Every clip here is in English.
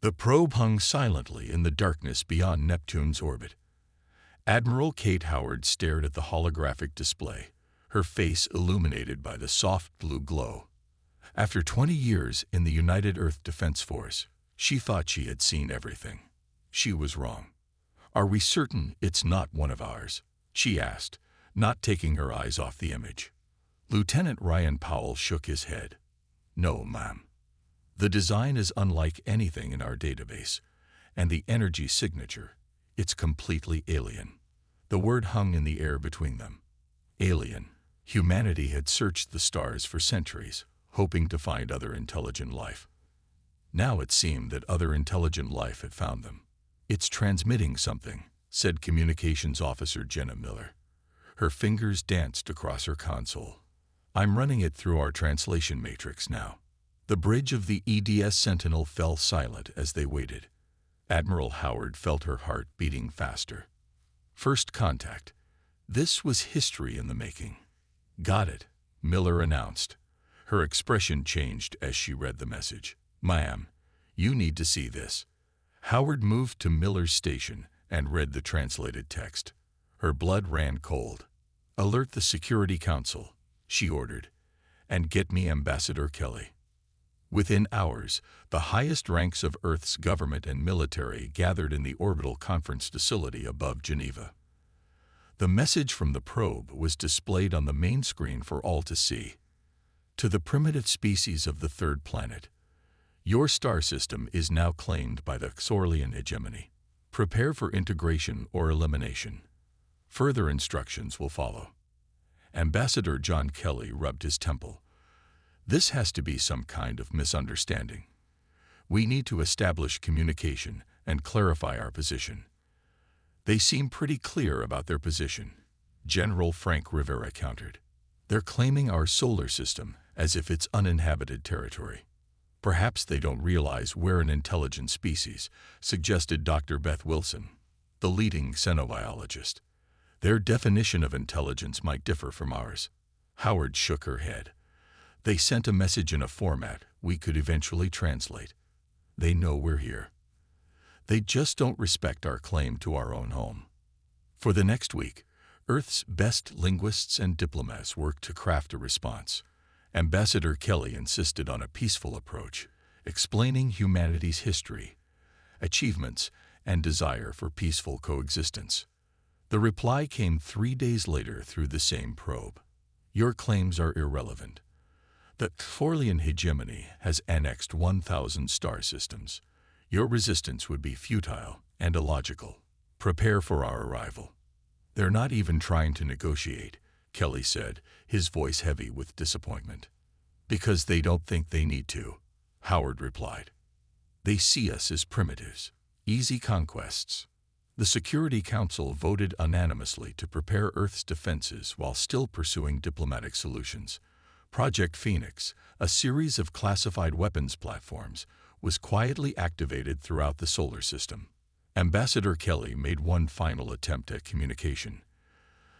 The probe hung silently in the darkness beyond Neptune's orbit. Admiral Kate Howard stared at the holographic display, her face illuminated by the soft blue glow. After 20 years in the United Earth Defense Force, she thought she had seen everything. She was wrong. "Are we certain it's not one of ours?" she asked, not taking her eyes off the image. Lieutenant Ryan Powell shook his head. "No, ma'am. The design is unlike anything in our database, and the energy signature, it's completely alien." The word hung in the air between them. Alien. Humanity had searched the stars for centuries, hoping to find other intelligent life. Now it seemed that other intelligent life had found them. "It's transmitting something," said Communications Officer Jenna Miller. Her fingers danced across her console. "I'm running it through our translation matrix now." The bridge of the EDS Sentinel fell silent as they waited. Admiral Howard felt her heart beating faster. First contact. This was history in the making. "Got it," Miller announced. Her expression changed as she read the message. "Ma'am, you need to see this." Howard moved to Miller's station and read the translated text. Her blood ran cold. "Alert the Security Council," she ordered, "and get me Ambassador Kelly." Within hours, the highest ranks of Earth's government and military gathered in the orbital conference facility above Geneva. The message from the probe was displayed on the main screen for all to see. "To the primitive species of the third planet, your star system is now claimed by the Xorlian hegemony. Prepare for integration or elimination. Further instructions will follow." Ambassador John Kelly rubbed his temple. "This has to be some kind of misunderstanding. We need to establish communication and clarify our position." "They seem pretty clear about their position," General Frank Rivera countered. "They're claiming our solar system as if it's uninhabited territory." "Perhaps they don't realize we're an intelligent species," suggested Dr. Beth Wilson, the leading xenobiologist. "Their definition of intelligence might differ from ours." Howard shook her head. "They sent a message in a format we could eventually translate. They know we're here. They just don't respect our claim to our own home." For the next week, Earth's best linguists and diplomats worked to craft a response. Ambassador Kelly insisted on a peaceful approach, explaining humanity's history, achievements, and desire for peaceful coexistence. The reply came 3 days later through the same probe. "Your claims are irrelevant. The Xorlian hegemony has annexed 1,000 star systems. Your resistance would be futile and illogical. Prepare for our arrival." "They're not even trying to negotiate," Kelly said, his voice heavy with disappointment. "Because they don't think they need to," Howard replied. "They see us as primitives, easy conquests." The Security Council voted unanimously to prepare Earth's defenses while still pursuing diplomatic solutions. Project Phoenix, a series of classified weapons platforms, was quietly activated throughout the solar system. Ambassador Kelly made one final attempt at communication.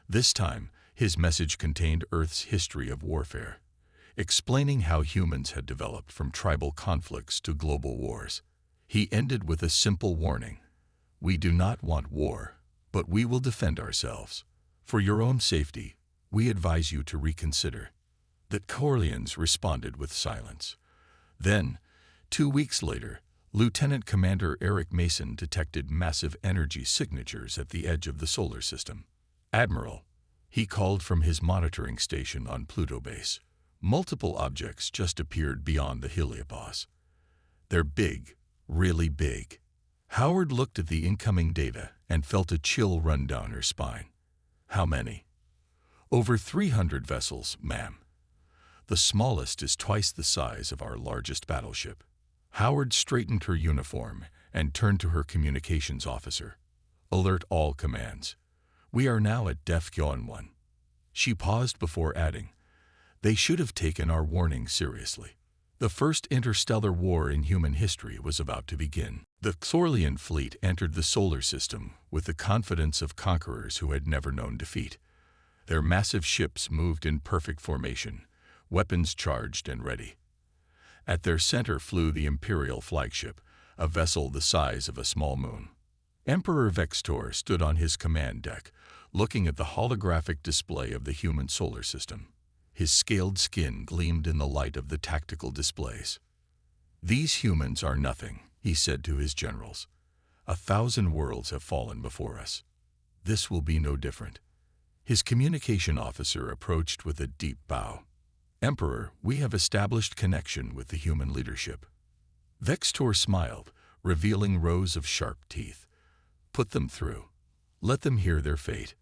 This time, his message contained Earth's history of warfare, explaining how humans had developed from tribal conflicts to global wars. He ended with a simple warning: "We do not want war, but we will defend ourselves. For your own safety, we advise you to reconsider." The Xorlians responded with silence. Then, 2 weeks later, Lieutenant Commander Eric Mason detected massive energy signatures at the edge of the solar system. "Admiral," he called from his monitoring station on Pluto base. "Multiple objects just appeared beyond the heliopause. They're big, really big." Howard looked at the incoming data and felt a chill run down her spine. "How many?" "Over 300 vessels, ma'am. The smallest is twice the size of our largest battleship." Howard straightened her uniform and turned to her communications officer. "Alert all commands. We are now at DEFCON 1. She paused before adding, "They should have taken our warning seriously." The first interstellar war in human history was about to begin. The Xorlian fleet entered the solar system with the confidence of conquerors who had never known defeat. Their massive ships moved in perfect formation, weapons charged and ready. At their center flew the Imperial flagship, a vessel the size of a small moon. Emperor Vextor stood on his command deck, looking at the holographic display of the human solar system. His scaled skin gleamed in the light of the tactical displays. "These humans are nothing," he said to his generals. "1,000 worlds have fallen before us. This will be no different." His communication officer approached with a deep bow. "Emperor, we have established connection with the human leadership." Vextor smiled, revealing rows of sharp teeth. "Put them through. Let them hear their fate."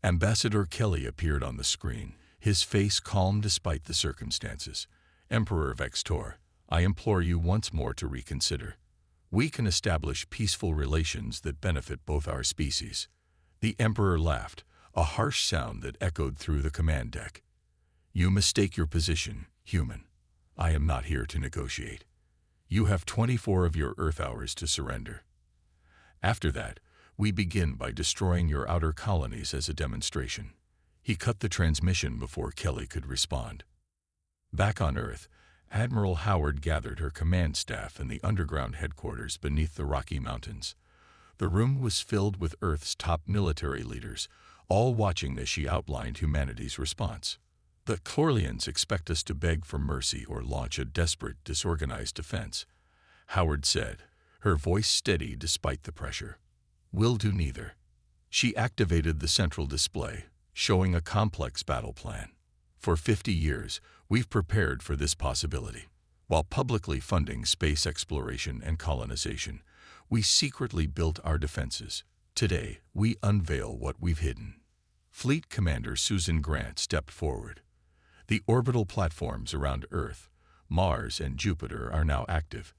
Ambassador Kelly appeared on the screen, his face calm despite the circumstances. "Emperor Vextor, I implore you once more to reconsider. We can establish peaceful relations that benefit both our species." The Emperor laughed, a harsh sound that echoed through the command deck. "You mistake your position, human. I am not here to negotiate. You have 24 of your Earth hours to surrender. After that, we begin by destroying your outer colonies as a demonstration." He cut the transmission before Kelly could respond. Back on Earth, Admiral Howard gathered her command staff in the underground headquarters beneath the Rocky Mountains. The room was filled with Earth's top military leaders, all watching as she outlined humanity's response. "The Chlorlians expect us to beg for mercy or launch a desperate, disorganized defense," Howard said, her voice steady despite the pressure. "We'll do neither." She activated the central display, showing a complex battle plan. "For 50 years, we've prepared for this possibility. While publicly funding space exploration and colonization, we secretly built our defenses. Today, we unveil what we've hidden." Fleet Commander Susan Grant stepped forward. "The orbital platforms around Earth, Mars, and Jupiter are now active.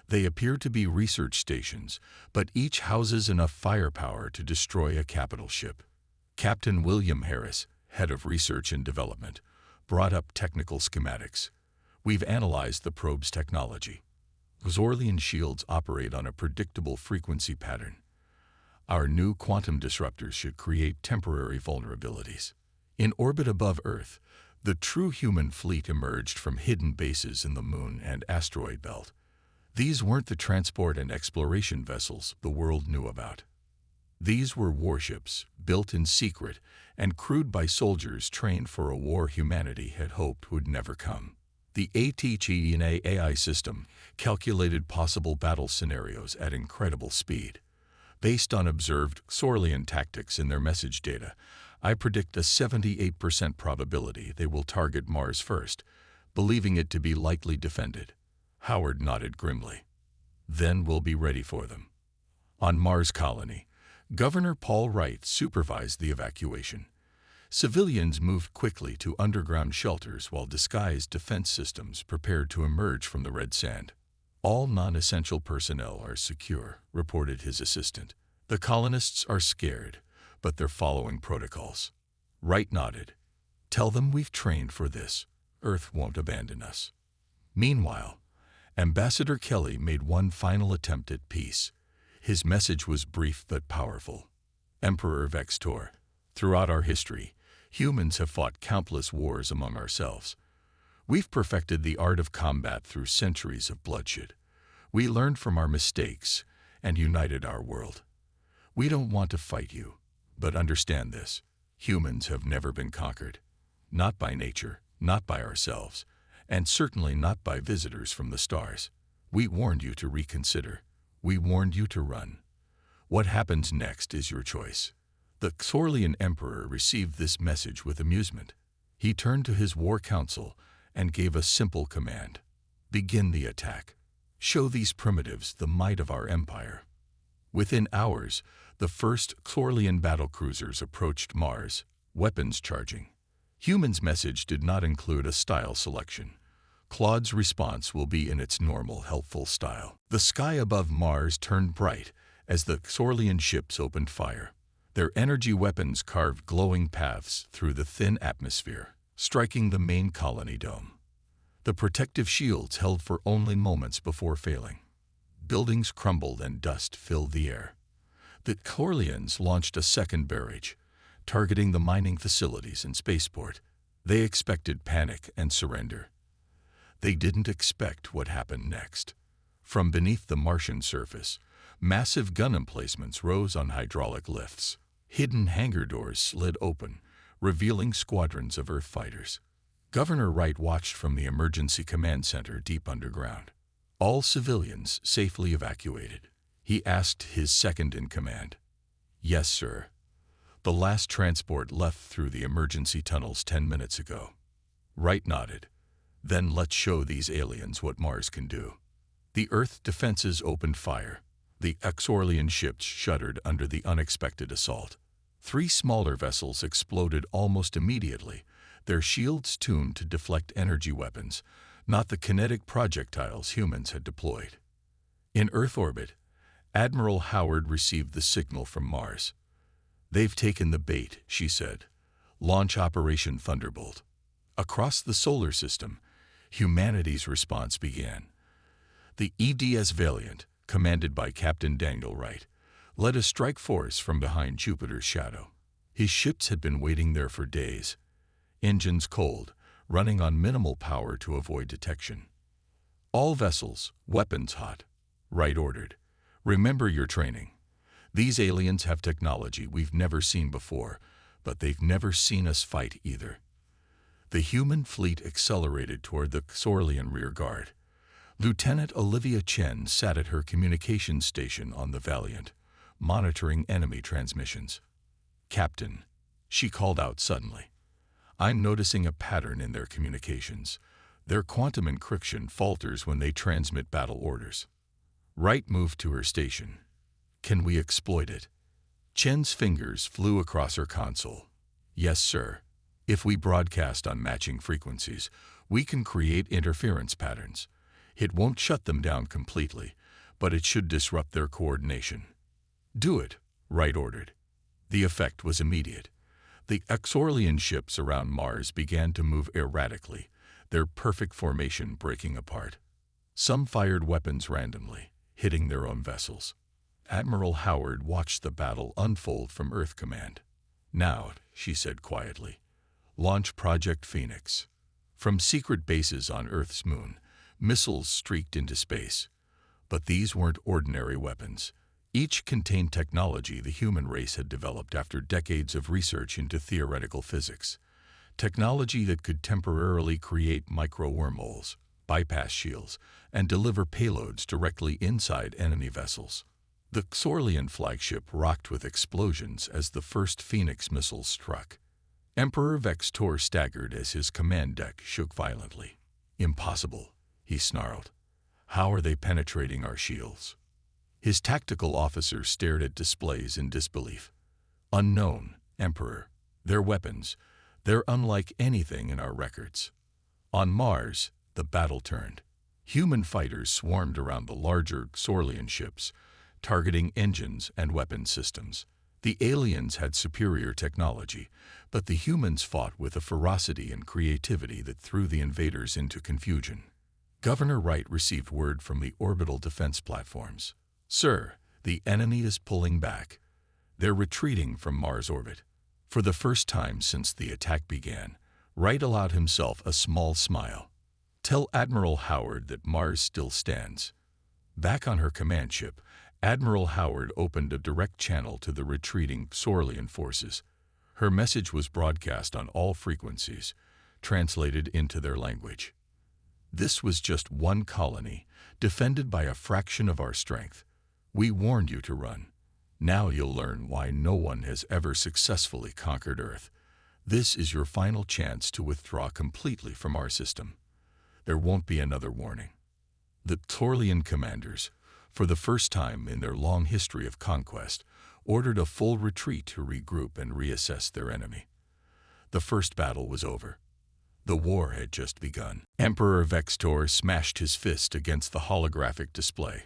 They appear to be research stations, but each houses enough firepower to destroy a capital ship." Captain William Harris, head of research and development, brought up technical schematics. "We've analyzed the probe's technology. Xorlian shields operate on a predictable frequency pattern. Our new quantum disruptors should create temporary vulnerabilities." In orbit above Earth, the true human fleet emerged from hidden bases in the Moon and asteroid belt. These weren't the transport and exploration vessels the world knew about. These were warships, built in secret and crewed by soldiers trained for a war humanity had hoped would never come. The HFY AI system calculated possible battle scenarios at incredible speed. "Based on observed Xorlian tactics in their message data, I predict a 78% probability they will target Mars first, believing it to be lightly defended." Howard nodded grimly. "Then we'll be ready for them." On Mars Colony, Governor Paul Wright supervised the evacuation. Civilians moved quickly to underground shelters while disguised defense systems prepared to emerge from the red sand. "All non-essential personnel are secure," reported his assistant. "The colonists are scared, but they're following protocols." Wright nodded. "Tell them we've trained for this. Earth won't abandon us." Meanwhile, Ambassador Kelly made one final attempt at peace. His message was brief but powerful. "Emperor Vextor, throughout our history, humans have fought countless wars among ourselves. We've perfected the art of combat through centuries of bloodshed. We learned from our mistakes and united our world. We don't want to fight you, but understand this: humans have never been conquered. Not by nature, not by ourselves, and certainly not by visitors from the stars. We warned you to reconsider. We warned you to run. What happens next is your choice." The Xorlian Emperor received this message with amusement. He turned to his war council and gave a simple command: "Begin the attack. Show these primitives the might of our empire." Within hours, the first Xorlian battlecruisers approached Mars, weapons charging. Humans' message did not include a style selection. Claude's response will be in its normal, helpful style. The sky above Mars turned bright as the Xorlian ships opened fire. Their energy weapons carved glowing paths through the thin atmosphere, striking the main colony dome. The protective shields held for only moments before failing. Buildings crumbled and dust filled the air. The Xorlians launched a second barrage, targeting the mining facilities and spaceport. They expected panic and surrender. They didn't expect what happened next. From beneath the Martian surface, massive gun emplacements rose on hydraulic lifts. Hidden hangar doors slid open, revealing squadrons of Earth fighters. Governor Wright watched from the emergency command center deep underground. All civilians safely evacuated. He asked his second-in-command. Yes, sir. The last transport left through the emergency tunnels 10 minutes ago. Wright nodded. Then let's show these aliens what Mars can do. The Earth defenses opened fire. The Exorlian ships shuddered under the unexpected assault. 3 smaller vessels exploded almost immediately, their shields tuned to deflect energy weapons, not the kinetic projectiles humans had deployed. In Earth orbit, Admiral Howard received the signal from Mars. They've taken the bait, she said. Launch Operation Thunderbolt. Across the solar system, humanity's response began. The EDS Valiant, commanded by Captain Daniel Wright, led a strike force from behind Jupiter's shadow. His ships had been waiting there for days, engines cold, running on minimal power to avoid detection. All vessels, weapons hot, Wright ordered. Remember your training. These aliens have technology we've never seen before, but they've never seen us fight either. The human fleet accelerated toward the Xorlian rear guard. Lieutenant Olivia Chen sat at her communications station on the Valiant, monitoring enemy transmissions. Captain, she called out suddenly. I'm noticing a pattern in their communications. Their quantum encryption falters when they transmit battle orders. Wright moved to her station. Can we exploit it? Chen's fingers flew across her console. Yes, sir. If we broadcast on matching frequencies, we can create interference patterns. It won't shut them down completely, but it should disrupt their coordination. Do it, Wright ordered. The effect was immediate. The Exorlian ships around Mars began to move erratically, their perfect formation breaking apart. Some fired weapons randomly, hitting their own vessels. Admiral Howard watched the battle unfold from Earth Command. Now, she said quietly, launch Project Phoenix. From secret bases on Earth's moon, missiles streaked into space. But these weren't ordinary weapons. Each contained technology the human race had developed after decades of research into theoretical physics. Technology that could temporarily create micro-wormholes, bypass shields, and deliver payloads directly inside enemy vessels. The Xorlian flagship rocked with explosions as the first Phoenix missile struck. Emperor Vextor staggered as his command deck shook violently. Impossible, he snarled. How are they penetrating our shields? His tactical officer stared at displays in disbelief. Unknown, Emperor. Their weapons. They're unlike anything in our records. On Mars, the battle turned. Human fighters swarmed around the larger Xorlian ships, targeting engines and weapon systems. The aliens had superior technology, but the humans fought with a ferocity and creativity that threw the invaders into confusion. Governor Wright received word from the orbital defense platforms. Sir, the enemy is pulling back. They're retreating from Mars orbit. For the first time since the attack began, Wright allowed himself a small smile. Tell Admiral Howard that Mars still stands. Back on her command ship, Admiral Howard opened a direct channel to the retreating Xorlian forces. Her message was broadcast on all frequencies, translated into their language. This was just one colony, defended by a fraction of our strength. We warned you to run. Now you'll learn why no one has ever successfully conquered Earth. This is your final chance to withdraw completely from our system. There won't be another warning. The Xorlian commanders, for the first time in their long history of conquest, ordered a full retreat to regroup and reassess their enemy. The first battle was over. The war had just begun. Emperor Vextor smashed his fist against the holographic display,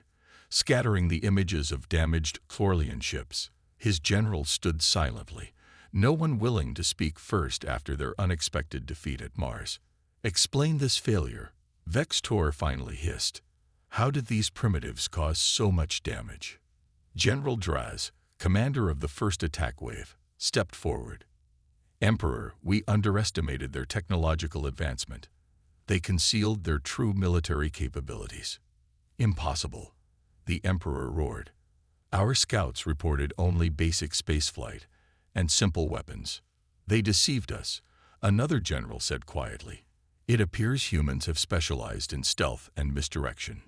scattering the images of damaged Xorlian ships. His generals stood silently, no one willing to speak first after their unexpected defeat at Mars. Explain this failure, Vextor finally hissed. How did these primitives cause so much damage? General Draz, commander of the first attack wave, stepped forward. Emperor, we underestimated their technological advancement. They concealed their true military capabilities. Impossible, the Emperor roared. Our scouts reported only basic spaceflight and simple weapons. They deceived us, another general said quietly. It appears humans have specialized in stealth and misdirection.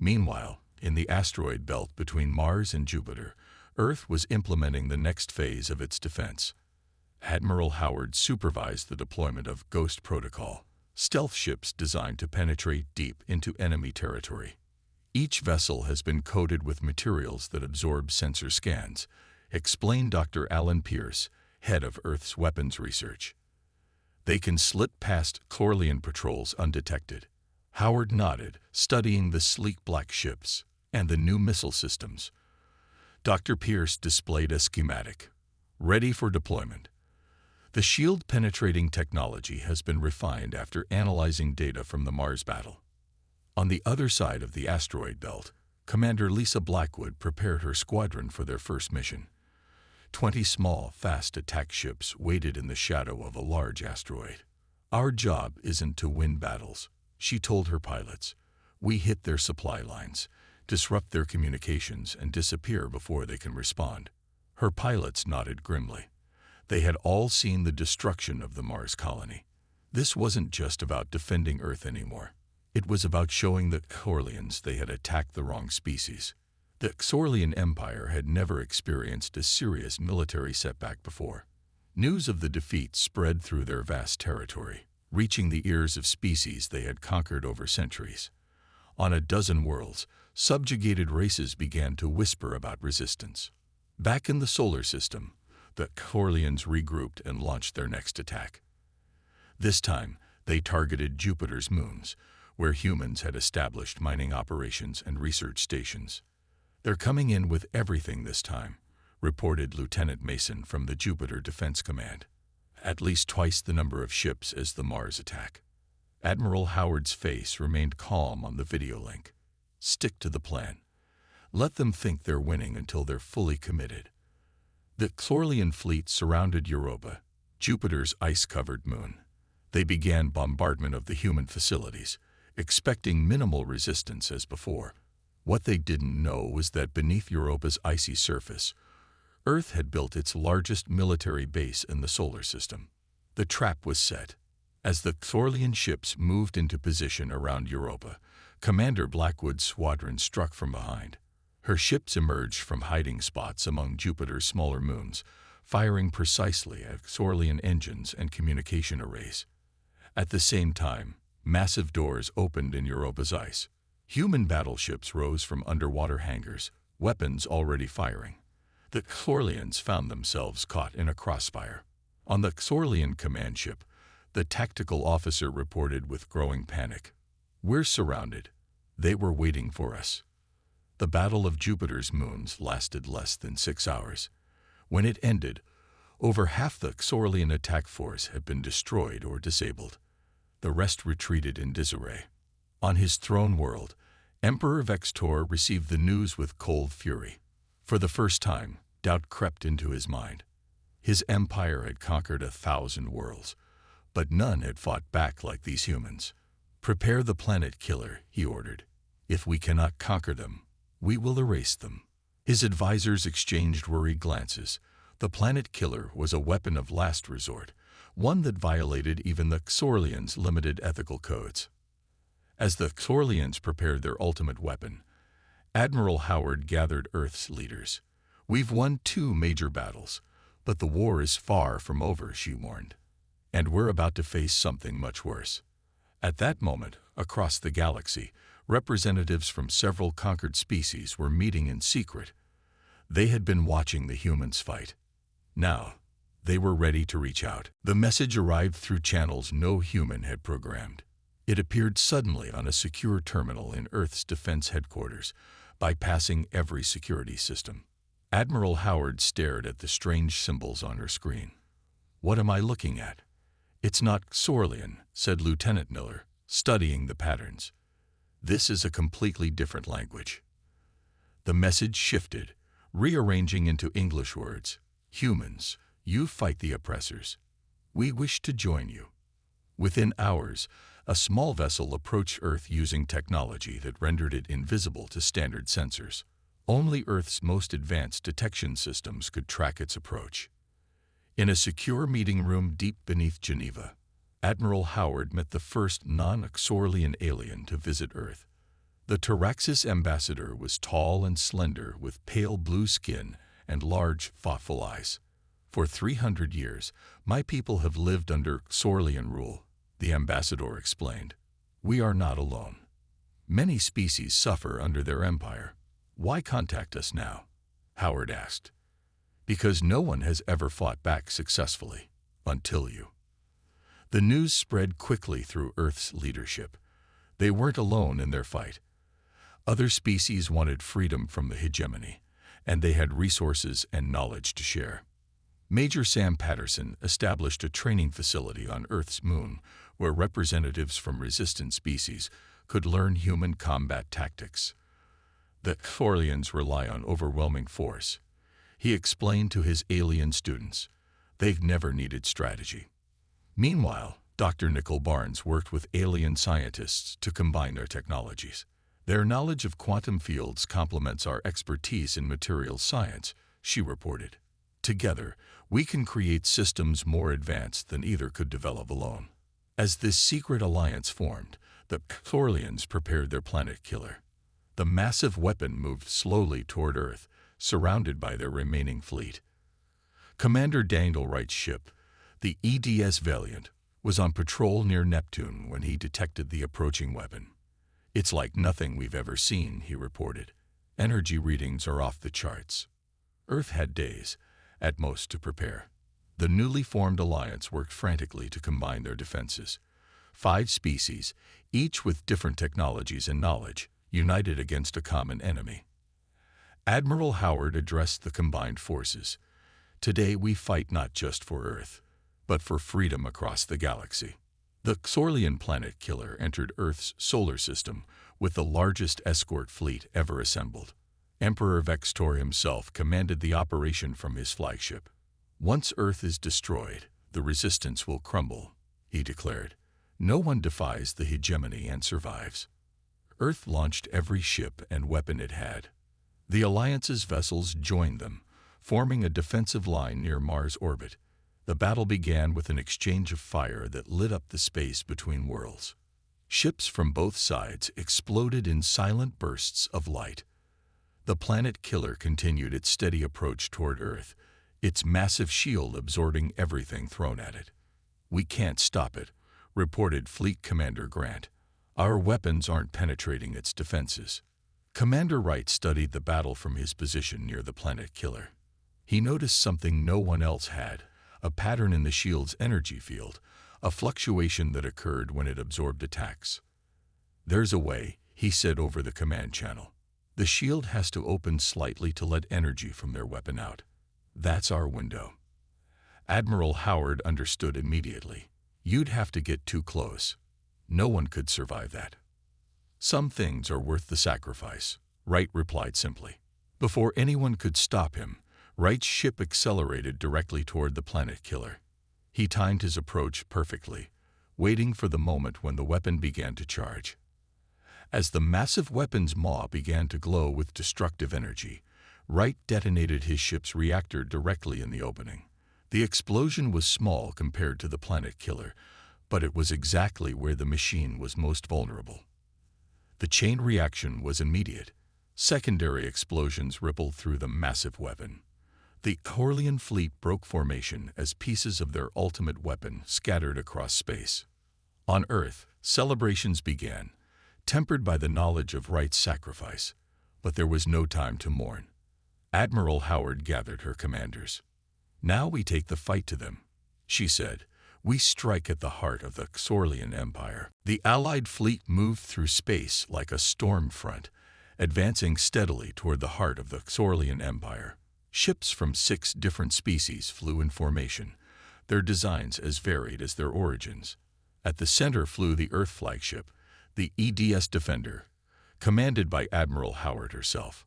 Meanwhile, in the asteroid belt between Mars and Jupiter, Earth was implementing the next phase of its defense. Admiral Howard supervised the deployment of Ghost Protocol, stealth ships designed to penetrate deep into enemy territory. Each vessel has been coated with materials that absorb sensor scans, explained Dr. Alan Pierce, head of Earth's weapons research. They can slip past Chlorlian patrols undetected. Howard nodded, studying the sleek black ships and the new missile systems. Dr. Pierce displayed a schematic, ready for deployment. The shield-penetrating technology has been refined after analyzing data from the Mars battle. On the other side of the asteroid belt, Commander Lisa Blackwood prepared her squadron for their first mission. 20 small, fast attack ships waited in the shadow of a large asteroid. Our job isn't to win battles, she told her pilots. We hit their supply lines, disrupt their communications, and disappear before they can respond. Her pilots nodded grimly. They had all seen the destruction of the Mars colony. This wasn't just about defending Earth anymore. It was about showing the Chlorlians they had attacked the wrong species. The Chlorlian Empire had never experienced a serious military setback before. News of the defeat spread through their vast territory, reaching the ears of species they had conquered over centuries. On a dozen worlds, subjugated races began to whisper about resistance. Back in the solar system, the Chlorlians regrouped and launched their next attack. This time, they targeted Jupiter's moons, where humans had established mining operations and research stations. They're coming in with everything this time, reported Lieutenant Mason from the Jupiter Defense Command. At least twice the number of ships as the Mars attack. Admiral Howard's face remained calm on the video link. Stick to the plan. Let them think they're winning until they're fully committed. The Chlorlian fleet surrounded Europa, Jupiter's ice-covered moon. They began bombardment of the human facilities, expecting minimal resistance as before. What they didn't know was that beneath Europa's icy surface, Earth had built its largest military base in the solar system. The trap was set. As the Chlorlian ships moved into position around Europa, Commander Blackwood's squadron struck from behind. Her ships emerged from hiding spots among Jupiter's smaller moons, firing precisely at Chlorlian engines and communication arrays. At the same time, massive doors opened in Europa's ice. Human battleships rose from underwater hangars, weapons already firing. The Chlorlians found themselves caught in a crossfire. On the Chlorlian command ship, the tactical officer reported with growing panic. We're surrounded. They were waiting for us. The Battle of Jupiter's moons lasted less than 6 hours. When it ended, over half the Chlorlian attack force had been destroyed or disabled. The rest retreated in disarray. On his throne world, Emperor Vextor received the news with cold fury. For the first time, doubt crept into his mind. His empire had conquered 1,000 worlds, but none had fought back like these humans. Prepare the planet killer, he ordered. If we cannot conquer them, we will erase them. His advisors exchanged worried glances. The planet killer was a weapon of last resort, one that violated even the Chlorlians' limited ethical codes. As the Chlorlians prepared their ultimate weapon, Admiral Howard gathered Earth's leaders. We've won 2 major battles, but the war is far from over, she warned. And we're about to face something much worse. At that moment, across the galaxy, representatives from several conquered species were meeting in secret. They had been watching the humans fight. Now, they were ready to reach out. The message arrived through channels no human had programmed. It appeared suddenly on a secure terminal in Earth's defense headquarters, bypassing every security system. Admiral Howard stared at the strange symbols on her screen. What am I looking at? It's not Chlorlian, said Lieutenant Miller, studying the patterns. This is a completely different language. The message shifted, rearranging into English words. Humans, you fight the oppressors. We wish to join you. Within hours, A small vessel approached Earth using technology that rendered it invisible to standard sensors. Only Earth's most advanced detection systems could track its approach. In a secure meeting room deep beneath Geneva, Admiral Howard met the first non-Xorlian alien to visit Earth. The Taraxis ambassador was tall and slender with pale blue skin and large, thoughtful eyes. "For 300 years, my people have lived under Xorlian rule," the ambassador explained. "We are not alone. Many species suffer under their empire. Why contact us now?" Howard asked. "Because no one has ever fought back successfully, until you." The news spread quickly through Earth's leadership. They weren't alone in their fight. Other species wanted freedom from the hegemony, and they had resources and knowledge to share. Major Sam Patterson established a training facility on Earth's moon where representatives from resistant species could learn human combat tactics. "The Xorlians rely on overwhelming force," he explained to his alien students. "They've never needed strategy." Meanwhile, Dr. Nicole Barnes worked with alien scientists to combine their technologies. "Their knowledge of quantum fields complements our expertise in materials science," she reported. "Together, we can create systems more advanced than either could develop alone." As this secret alliance formed, the Xorlians prepared their planet killer. The massive weapon moved slowly toward Earth, surrounded by their remaining fleet. Commander Daniel Wright's ship, the EDS Valiant, was on patrol near Neptune when he detected the approaching weapon. "It's like nothing we've ever seen," he reported. "Energy readings are off the charts." Earth had days, at most, to prepare. The newly formed alliance worked frantically to combine their defenses. 5 species, each with different technologies and knowledge, united against a common enemy. Admiral Howard addressed the combined forces. "Today we fight not just for Earth, but for freedom across the galaxy." The Xorlian planet killer entered Earth's solar system with the largest escort fleet ever assembled. Emperor Vextor himself commanded the operation from his flagship. "Once Earth is destroyed, the resistance will crumble," he declared. "No one defies the hegemony and survives." Earth launched every ship and weapon it had. The Alliance's vessels joined them, forming a defensive line near Mars' orbit. The battle began with an exchange of fire that lit up the space between worlds. Ships from both sides exploded in silent bursts of light. The planet killer continued its steady approach toward Earth, its massive shield absorbing everything thrown at it. "We can't stop it," reported Fleet Commander Grant. "Our weapons aren't penetrating its defenses." Commander Wright studied the battle from his position near the planet killer. He noticed something no one else had: a pattern in the shield's energy field, a fluctuation that occurred when it absorbed attacks. "There's a way," he said over the command channel. "The shield has to open slightly to let energy from their weapon out. That's our window." Admiral Howard understood immediately. "You'd have to get too close. No one could survive that." "Some things are worth the sacrifice," Wright replied simply. Before anyone could stop him, Wright's ship accelerated directly toward the planet killer. He timed his approach perfectly, waiting for the moment when the weapon began to charge. As the massive weapon's maw began to glow with destructive energy, Wright detonated his ship's reactor directly in the opening. The explosion was small compared to the planet killer, but it was exactly where the machine was most vulnerable. The chain reaction was immediate. Secondary explosions rippled through the massive weapon. The Xorlian fleet broke formation as pieces of their ultimate weapon scattered across space. On Earth, celebrations began, tempered by the knowledge of Wright's sacrifice. But there was no time to mourn. Admiral Howard gathered her commanders. "Now we take the fight to them," she said. "We strike at the heart of the Xorlian Empire." The Allied fleet moved through space like a storm front, advancing steadily toward the heart of the Xorlian Empire. Ships from 6 different species flew in formation, their designs as varied as their origins. At the center flew the Earth flagship, the EDS Defender, commanded by Admiral Howard herself.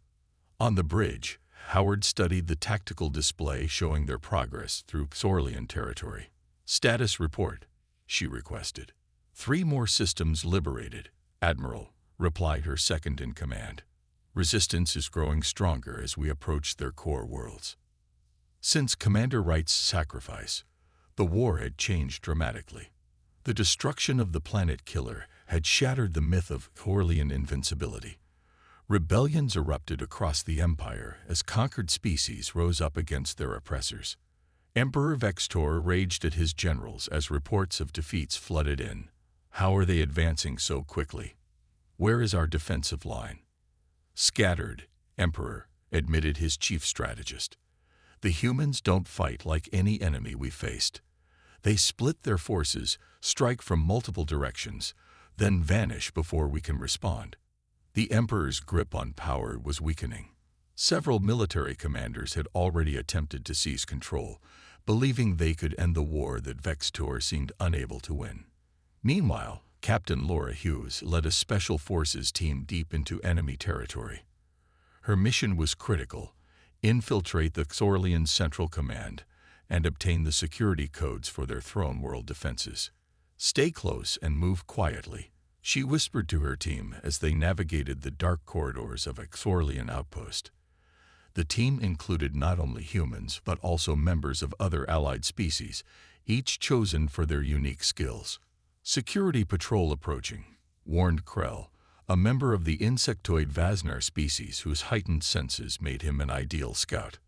On the bridge, Howard studied the tactical display showing their progress through Xorlian territory. "Status report," she requested. 3 more systems liberated, Admiral, replied her second-in-command. Resistance is growing stronger as we approach their core worlds. Since Commander Wright's sacrifice, the war had changed dramatically. The destruction of the planet killer had shattered the myth of Thorlian invincibility. Rebellions erupted across the Empire as conquered species rose up against their oppressors. Emperor Vextor raged at his generals as reports of defeats flooded in. How are they advancing so quickly? Where is our defensive line? Scattered, Emperor, admitted his chief strategist. The humans don't fight like any enemy we faced. They split their forces, strike from multiple directions, then vanish before we can respond. The Emperor's grip on power was weakening. Several military commanders had already attempted to seize control, believing they could end the war that Vextor seemed unable to win. Meanwhile, Captain Laura Hughes led a special forces team deep into enemy territory. Her mission was critical: infiltrate the Thorlian Central Command and obtain the security codes for their throne world defenses. Stay close and move quietly, she whispered to her team as they navigated the dark corridors of a Thorlian outpost. The team included not only humans but also members of other allied species, each chosen for their unique skills. Security patrol approaching, warned Krell, a member of the insectoid Vasnar species whose heightened senses made him an ideal scout.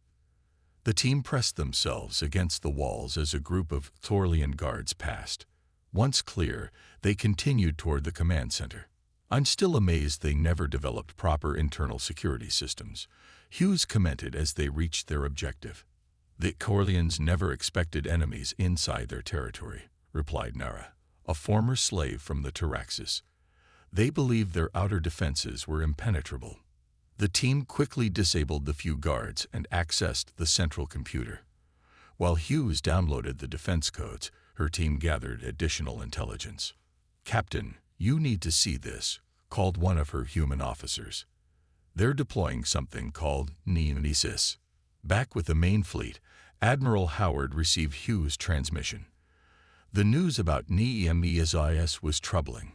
The team pressed themselves against the walls as a group of Thorlian guards passed. Once clear, they continued toward the command center. I'm still amazed they never developed proper internal security systems, Hughes commented as they reached their objective. The Thorlians never expected enemies inside their territory, replied Nara, a former slave from the Taraxis. They believed their outer defenses were impenetrable. The team quickly disabled the few guards and accessed the central computer. While Hughes downloaded the defense codes, her team gathered additional intelligence. Captain, you need to see this, called one of her human officers. They're deploying something called Nemesis. Back with the main fleet, Admiral Howard received Hughes' transmission. The news about Nemesis was troubling.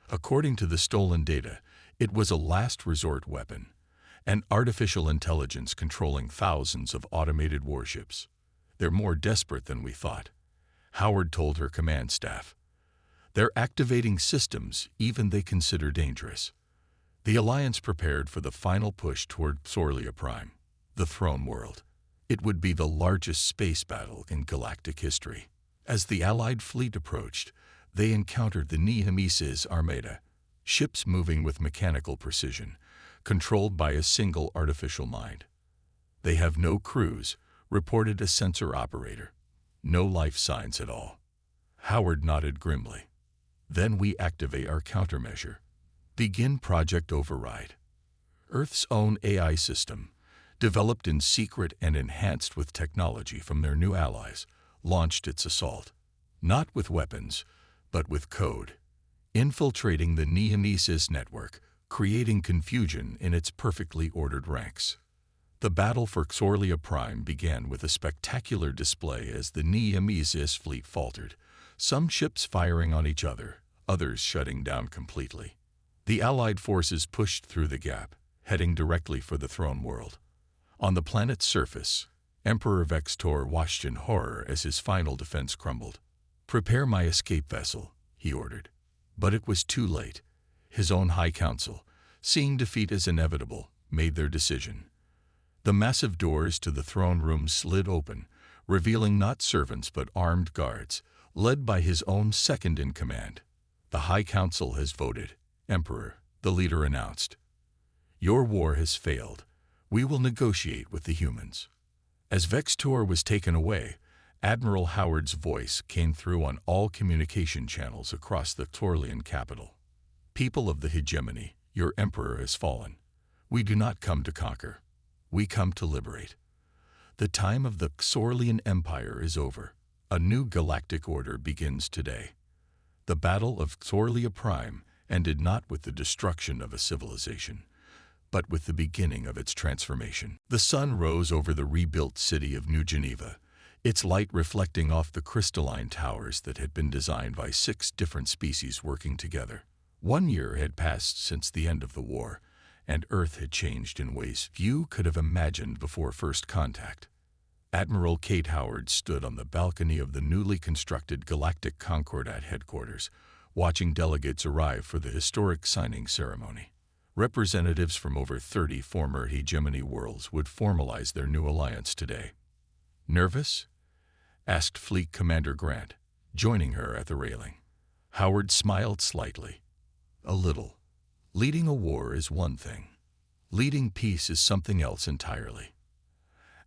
According to the stolen data, it was a last resort weapon, an artificial intelligence controlling thousands of automated warships. They're more desperate than we thought, Howard told her command staff. They're activating systems even they consider dangerous. The Alliance prepared for the final push toward Thorlia Prime, the throne world. It would be the largest space battle in galactic history. As the Allied fleet approached, they encountered the Nemesis Armada, ships moving with mechanical precision, controlled by a single artificial mind. They have no crews, reported a sensor operator. No life signs at all. Howard nodded grimly. Then we activate our countermeasure. Begin Project Override. Earth's own AI system, developed in secret and enhanced with technology from their new allies, launched its assault. Not with weapons, but with code. Infiltrating the Nemesis network, creating confusion in its perfectly ordered ranks. The battle for Thorlia Prime began with a spectacular display as the Nemesis fleet faltered, some ships firing on each other, others shutting down completely. The Allied forces pushed through the gap, heading directly for the throne world. On the planet's surface, Emperor Vextor watched in horror as his final defense crumbled. Prepare my escape vessel, he ordered. But it was too late. His own High Council, seeing defeat as inevitable, made their decision. The massive doors to the throne room slid open, revealing not servants but armed guards, led by his own second-in-command. The High Council has voted, Emperor, the leader announced. Your war has failed. We will negotiate with the humans. As Vextor was taken away, Admiral Howard's voice came through on all communication channels across the Thorlian capital. People of the hegemony, your emperor has fallen. We do not come to conquer. We come to liberate. The time of the Thorlian Empire is over. A new galactic order begins today. The Battle of Thorlia Prime ended not with the destruction of a civilization, but with the beginning of its transformation. The sun rose over the rebuilt city of New Geneva, its light reflecting off the crystalline towers that had been designed by 6 different species working together. 1 year had passed since the end of the war, and Earth had changed in ways few could have imagined before first contact. Admiral Kate Howard stood on the balcony of the newly constructed Galactic Concordat headquarters, watching delegates arrive for the historic signing ceremony. Representatives from over 30 former hegemony worlds would formalize their new alliance today. "Nervous?" asked Fleet Commander Grant, joining her at the railing. Howard smiled slightly. "A little. Leading a war is one thing. Leading peace is something else entirely."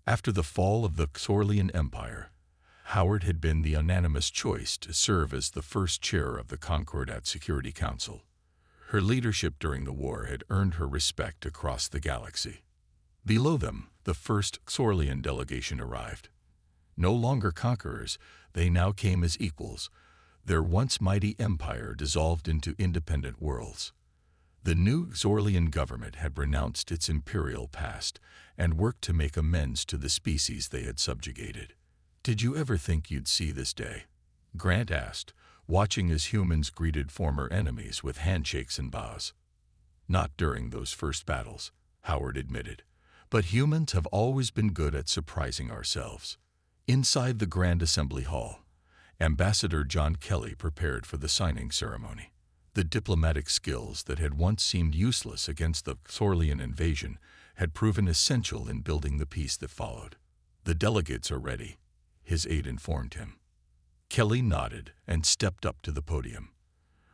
After the fall of the Xorlian Empire, Howard had been the unanimous choice to serve as the first chair of the Concordat Security Council. Her leadership during the war had earned her respect across the galaxy. Below them, the first Xorlian delegation arrived. No longer conquerors, they now came as equals, their once mighty empire dissolved into independent worlds. The new Xorlian government had renounced its imperial past and worked to make amends to the species they had subjugated. "Did you ever think you'd see this day?" Grant asked, watching as humans greeted former enemies with handshakes and bows. "Not during those first battles," Howard admitted, "but humans have always been good at surprising ourselves." Inside the Grand Assembly Hall, Ambassador John Kelly prepared for the signing ceremony. The diplomatic skills that had once seemed useless against the Xorlian invasion had proven essential in building the peace that followed. "The delegates are ready," his aide informed him. Kelly nodded and stepped up to the podium.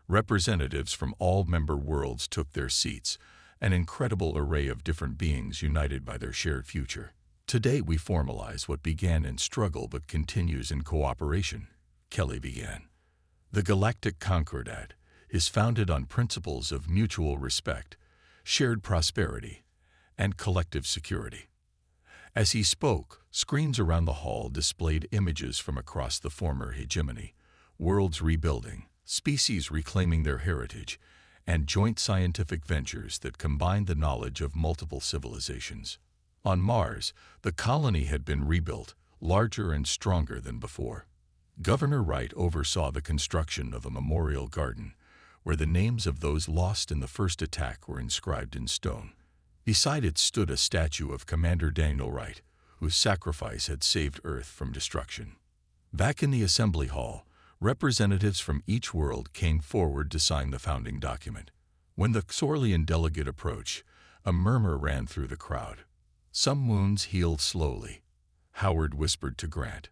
Representatives from all member worlds took their seats, an incredible array of different beings united by their shared future. "Today we formalize what began in struggle but continues in cooperation," Kelly began. "The Galactic Concordat is founded on principles of mutual respect, shared prosperity, and collective security." As he spoke, screens around the hall displayed images from across the former hegemony, worlds rebuilding, species reclaiming their heritage, and joint scientific ventures that combined the knowledge of multiple civilizations. On Mars, the colony had been rebuilt, larger and stronger than before. Governor Wright oversaw the construction of a memorial garden, where the names of those lost in the first attack were inscribed in stone. Beside it stood a statue of Commander Daniel Wright, whose sacrifice had saved Earth from destruction. Back in the assembly hall, representatives from each world came forward to sign the founding document. When the Xorlian delegate approached, a murmur ran through the crowd. "Some wounds healed slowly," Howard whispered to Grant.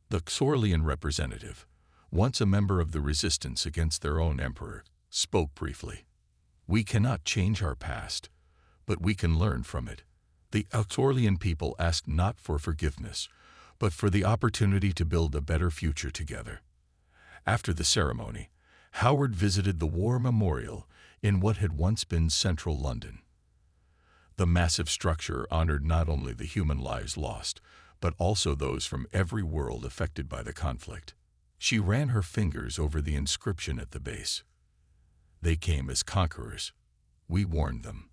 The Xorlian representative, once a member of the resistance against their own emperor, spoke briefly. "We cannot change our past, but we can learn from it." The Xorlian people asked not for forgiveness, but for the opportunity to build a better future together. After the ceremony, Howard visited the War Memorial in what had once been central London. The massive structure honored not only the human lives lost, but also those from every world affected by the conflict. She ran her fingers over the inscription at the base. "They came as conquerors. We warned them.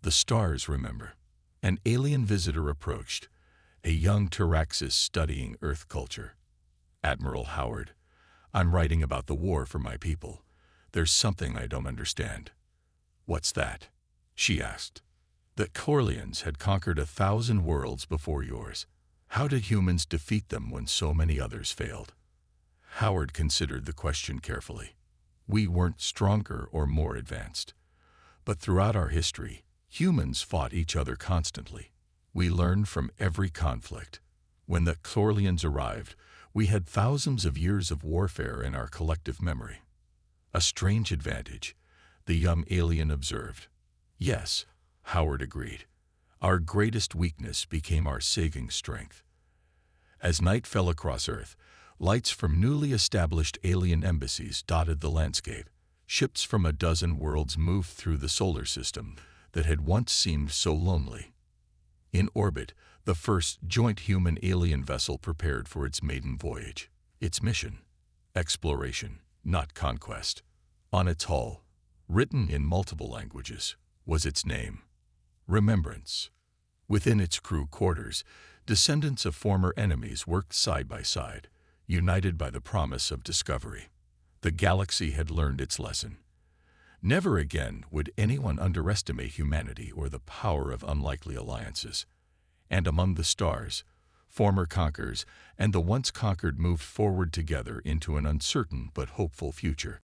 The stars remember." An alien visitor approached, a young Tyraxis studying Earth culture. "Admiral Howard, I'm writing about the war for my people. There's something I don't understand." "What's that?" she asked. "The Xorlians had conquered 1,000 worlds before yours. How did humans defeat them when so many others failed?" Howard considered the question carefully. "We weren't stronger or more advanced. But throughout our history, humans fought each other constantly. We learned from every conflict. When the Xorlians arrived, we had thousands of years of warfare in our collective memory." "A strange advantage," the young alien observed. "Yes," Howard agreed. "Our greatest weakness became our saving strength." As night fell across Earth, lights from newly established alien embassies dotted the landscape. Ships from a dozen worlds moved through the solar system that had once seemed so lonely. In orbit, the first joint human-alien vessel prepared for its maiden voyage. Its mission: exploration, not conquest. On its hull, written in multiple languages, was its name: Remembrance. Within its crew quarters, descendants of former enemies worked side by side, united by the promise of discovery. The galaxy had learned its lesson. Never again would anyone underestimate humanity or the power of unlikely alliances. And among the stars, former conquerors and the once conquered moved forward together into an uncertain but hopeful future.